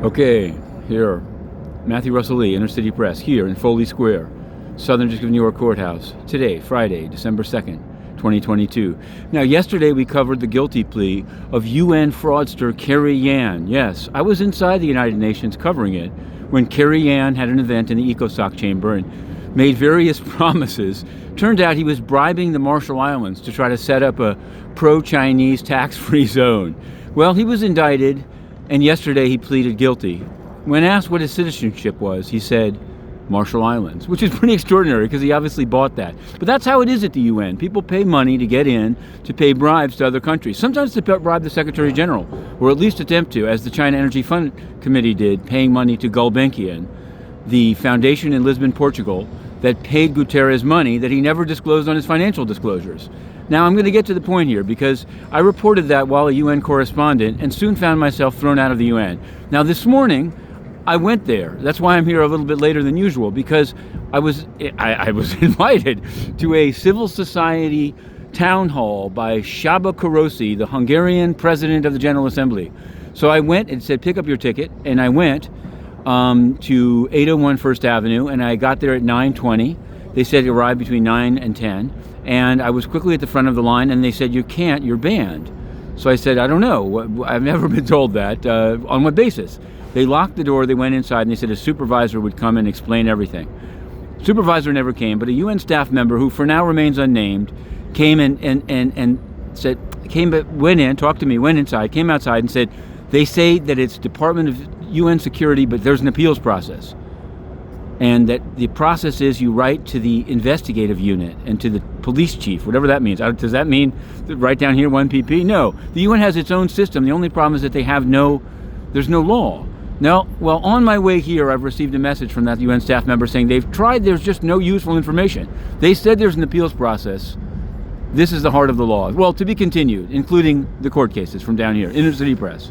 Okay, here, Matthew Russell Lee, Inner City Press, here in Foley Square, Southern District of New York Courthouse, today, Friday, December 2nd, 2022. Now, yesterday we covered the guilty plea of UN fraudster Cary Yan. Yes, I was inside the United Nations covering it when Cary Yan had an event in the ECOSOC chamber and made various promises. Turned out he was bribing the Marshall Islands to try to set up a pro-Chinese tax-free zone. Well, he was indicted, and yesterday he pleaded guilty. When asked what his citizenship was, he said Marshall Islands, which is pretty extraordinary because he obviously bought that. But that's how it is at the UN. People pay money to get in, to pay bribes to other countries. Sometimes to bribe the Secretary General, or at least attempt to, as the China Energy Fund Committee did, paying money to Gulbenkian, the foundation in Lisbon, Portugal, that paid Guterres money that he never disclosed on his financial disclosures. Now, I'm going to get to the point here because I reported that while a UN correspondent and soon found myself thrown out of the UN. Now, this morning, I went there. That's why I'm here a little bit later than usual, because I was invited to a civil society town hall by Csaba Korosi, the Hungarian president of the General Assembly. So I went and said, pick up your ticket, and I went to 801 First Avenue, and I got there at 9:20. They said it arrived between 9 and 10, and I was quickly at the front of the line, and they said, you can't, you're banned. So I said, I don't know. I've never been told that. On what basis? They locked the door, they went inside, and they said a supervisor would come and explain everything. Supervisor never came, but a UN staff member, who for now remains unnamed, came and said, went in, talked to me, went inside, came outside and said, they say that it's Department of UN Security, but there's an appeals process. And that the process is you write to the investigative unit and to the police chief, whatever that means. Does that mean right down here 1PP? No. The UN has its own system. The only problem is that there's no law. Now, well, on my way here, I've received a message from that UN staff member saying they've tried, there's just no useful information. They said there's an appeals process. This is the heart of the law. Well, to be continued, including the court cases from down here, Inner City Press.